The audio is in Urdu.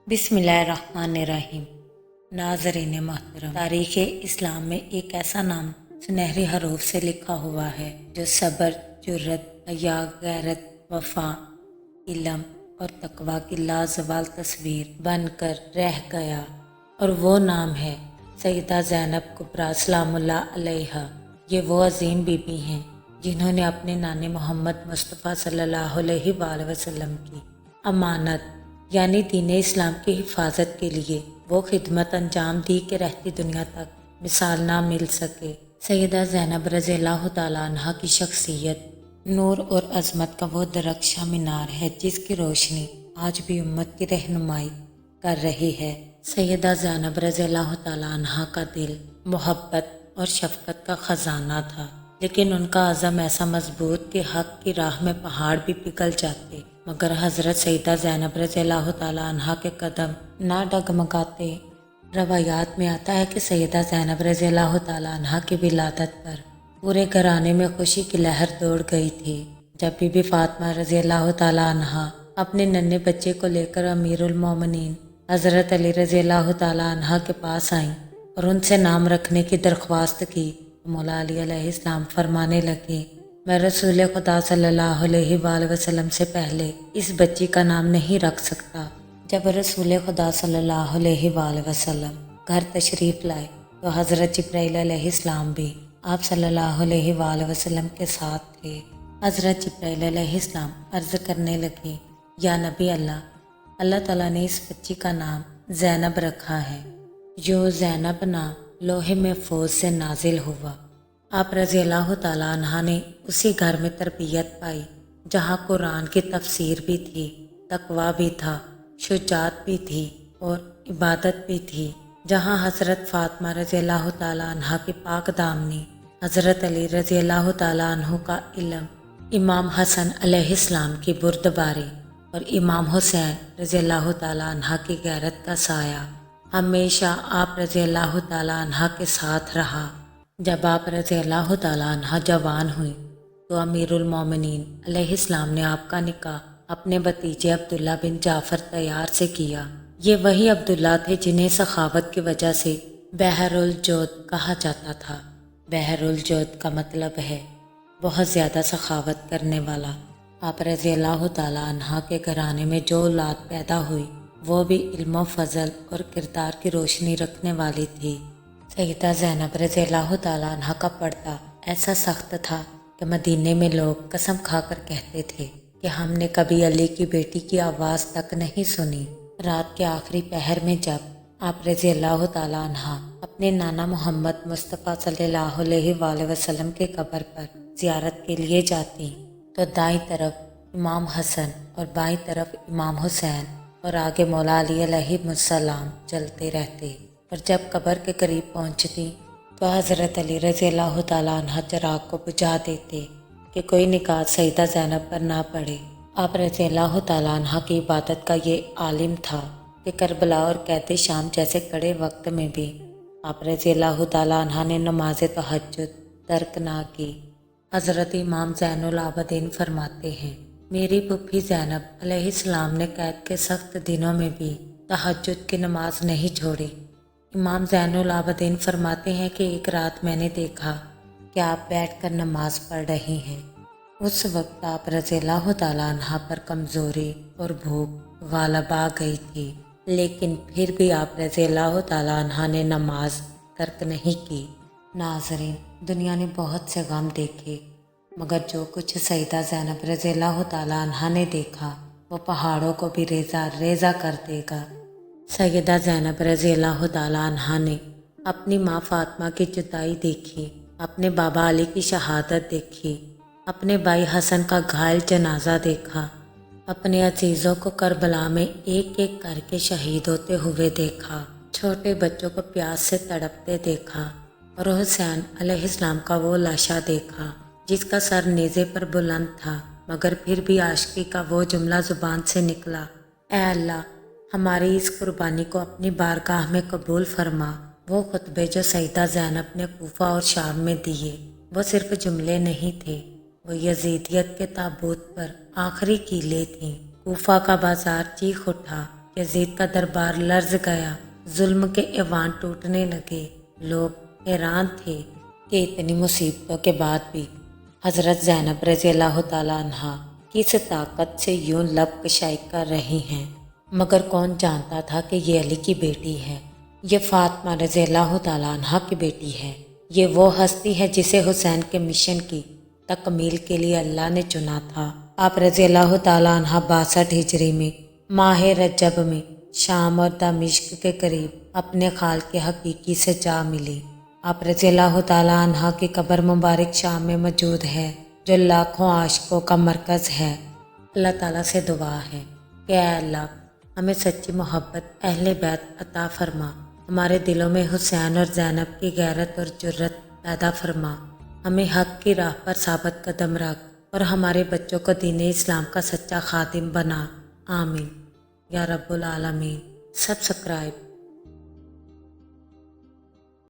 بسم اللہ الرحمن الرحیم۔ ناظرین محترم، تاریخ اسلام میں ایک ایسا نام سنہری حروف سے لکھا ہوا ہے جو صبر، جرت، حیا، غیرت، وفا، علم اور تقوی کی لازوال تصویر بن کر رہ گیا، اور وہ نام ہے سیدہ زینب کبریٰ سلام اللہ علیہا۔ یہ وہ عظیم بی بی ہیں جنہوں نے اپنے نانے محمد مصطفیٰ صلی اللہ علیہ وآلہ وسلم کی امانت یعنی دین اسلام کی حفاظت کے لیے وہ خدمت انجام دی کہ رہتی دنیا تک مثال نہ مل سکے۔ سیدہ زینب رضی اللہ تعالیٰ عنہ کی شخصیت نور اور عظمت کا وہ درخشاں مینار ہے جس کی روشنی آج بھی امت کی رہنمائی کر رہی ہے۔ سیدہ زینب رضی اللہ تعالیٰ عنہ کا دل محبت اور شفقت کا خزانہ تھا، لیکن ان کا عزم ایسا مضبوط کہ حق کی راہ میں پہاڑ بھی پگھل جاتے، مگر حضرت سیدہ زینب رضی اللہ تعالیٰ عنہ کے قدم نہ ڈگمگاتے۔ روایات میں آتا ہے کہ سیدہ زینب رضی اللہ تعالیٰ عنہ کی ولادت پر پورے گھرانے میں خوشی کی لہر دوڑ گئی تھی۔ جب بی بی فاطمہ رضی اللہ تعالیٰ عنہ اپنے ننھے بچے کو لے کر امیر المومنین حضرت علی رضی اللہ تعالیٰ عنہ کے پاس آئیں اور ان سے نام رکھنے کی درخواست کی، مولا علی علیہ السلام فرمانے لگے، میں رسول خدا صلی اللہ علیہ وآلہ وسلم سے پہلے اس بچی کا نام نہیں رکھ سکتا۔ جب رسول خدا صلی اللہ علیہ وآلہ وسلم گھر تشریف لائے تو حضرت جبرائیل علیہ السلام بھی آپ صلی اللہ علیہ وآلہ وسلم کے ساتھ تھے۔ حضرت جبرائیل علیہ السلام عرض کرنے لگے، یا نبی اللہ تعالیٰ نے اس بچی کا نام زینب رکھا ہے۔ جو زینب نام لوح محفوظ سے نازل ہوا۔ آپ رضی اللہ تعالیٰ عنہ نے اسی گھر میں تربیت پائی جہاں قرآن کی تفسیر بھی تھی، تقویٰ بھی تھا، شجاعت بھی تھی اور عبادت بھی تھی، جہاں حضرت فاطمہ رضی اللہ تعالیٰ عنہ کی پاک دامنی، حضرت علی رضی اللہ تعالیٰ عنہ کا علم، امام حسن علیہ السلام کی بردباری اور امام حسین رضی اللہ تعالیٰ عنہ کی غیرت کا سایہ ہمیشہ آپ رضی اللہ تعالیٰ عنہ کے ساتھ رہا۔ جب آپ رضی اللہ تعالیٰ عنہ جوان ہوئیں تو امیر المومنین علیہ السلام نے آپ کا نکاح اپنے بھتیجے عبداللہ بن جعفر طیار سے کیا۔ یہ وہی عبداللہ تھے جنہیں سخاوت کی وجہ سے بحر الجود کہا جاتا تھا۔ بحر الجود کا مطلب ہے بہت زیادہ سخاوت کرنے والا۔ آپ رضی اللہ تعالیٰ عنہ کے گھرانے میں جو اولاد پیدا ہوئی وہ بھی علم و فضل اور کردار کی روشنی رکھنے والی تھی۔ سیدہ زینب رضی اللہ تعالیٰ عنہ کا پردہ ایسا سخت تھا کہ مدینے میں لوگ قسم کھا کر کہتے تھے کہ ہم نے کبھی علی کی بیٹی کی آواز تک نہیں سنی۔ رات کے آخری پہر میں جب آپ رضی اللہ تعالیٰ عنہ اپنے نانا محمد مصطفیٰ صلی اللہ علیہ وآلہ وسلم کے قبر پر زیارت کے لیے جاتی تو دائیں طرف امام حسن اور بائیں طرف امام حسین اور آگے مولا علی علیہ السلام چلتے رہتے، اور جب قبر کے قریب پہنچتی تو حضرت علی رضی اللہ تعالیٰ عنہ چراغ کو بجھا دیتے کہ کوئی نکات سیدہ زینب پر نہ پڑے۔ آپ رضی اللہ تعالیٰ عنہ کی عبادت کا یہ عالم تھا کہ کربلا اور قید شام جیسے کڑے وقت میں بھی آپ رضی اللہ تعالیٰ عنہ نے نماز تہجد ترک نہ کی۔ حضرت امام زین العابدین فرماتے ہیں، میری پھوپھی زینب علیہ السلام نے قید کے سخت دنوں میں بھی تہجد کی نماز نہیں چھوڑی۔ امام زین العابدین فرماتے ہیں کہ ایک رات میں نے دیکھا کہ آپ بیٹھ کر نماز پڑھ رہی ہیں۔ اس وقت آپ رضی اللہ تعالیٰ عنہ پر کمزوری اور بھوک غالب آ گئی تھی، لیکن پھر بھی آپ رضی اللہ تعالیٰ عنہ نے نماز ترک نہیں کی۔ ناظرین، دنیا نے بہت سے غم دیکھے، مگر جو کچھ سیدہ زینب رضی اللہ تعالیٰ عنہ نے دیکھا وہ پہاڑوں کو بھی ریزہ ریزہ کر دے گا۔ سیدہ زینب رضی اللہ تعالیٰ عنہ نے اپنی ماں فاطمہ کی جدائی دیکھی، اپنے بابا علی کی شہادت دیکھی، اپنے بھائی حسن کا گھائل جنازہ دیکھا، اپنے عزیزوں کو کربلا میں ایک ایک کر کے شہید ہوتے ہوئے دیکھا، چھوٹے بچوں کو پیاس سے تڑپتے دیکھا، اور حسین علیہ السلام کا وہ لاشا دیکھا جس کا سر نیزے پر بلند تھا، مگر پھر بھی عاشقی کا وہ جملہ زبان سے نکلا، اے اللہ ہماری اس قربانی کو اپنی بارگاہ میں قبول فرما۔ وہ خطبے جو سیدہ زینب نے کوفہ اور شام میں دیے وہ صرف جملے نہیں تھے، وہ یزیدیت کے تابوت پر آخری کیلیں تھیں۔ کوفہ کا بازار چیخ اٹھا، یزید کا دربار لرز گیا، ظلم کے ایوان ٹوٹنے لگے۔ لوگ حیران تھے کہ اتنی مصیبتوں کے بعد بھی حضرت زینب رضی اللہ تعالیٰ عنہا کس طاقت سے یوں لب کشائی کر رہی ہیں، مگر کون جانتا تھا کہ یہ علی کی بیٹی ہے، یہ فاطمہ رضی اللہ تعالیٰ عنہا کی بیٹی ہے، یہ وہ ہستی ہے جسے حسین کے مشن کی تکمیل کے لیے اللہ نے چنا تھا۔ آپ رضی اللہ تعالیٰ عنہ 62 ہجری میں ماہ رجب میں شام اور دمشق کے قریب اپنے خالق حقیقی سے جا ملی۔ آپ رضی اللہ تعالیٰ عنہ کی قبر مبارک شام میں موجود ہے، جو لاکھوں عاشقوں کا مرکز ہے۔ اللہ تعالیٰ سے دعا ہے کہ اے اللہ ہمیں سچی محبت اہل بیت عطا فرما، ہمارے دلوں میں حسین اور زینب کی غیرت اور جرت پیدا فرما، ہمیں حق کی راہ پر ثابت قدم رکھ اور ہمارے بچوں کو دین اسلام کا سچا خادم بنا، آمین یا رب العالمین۔ سبسکرائب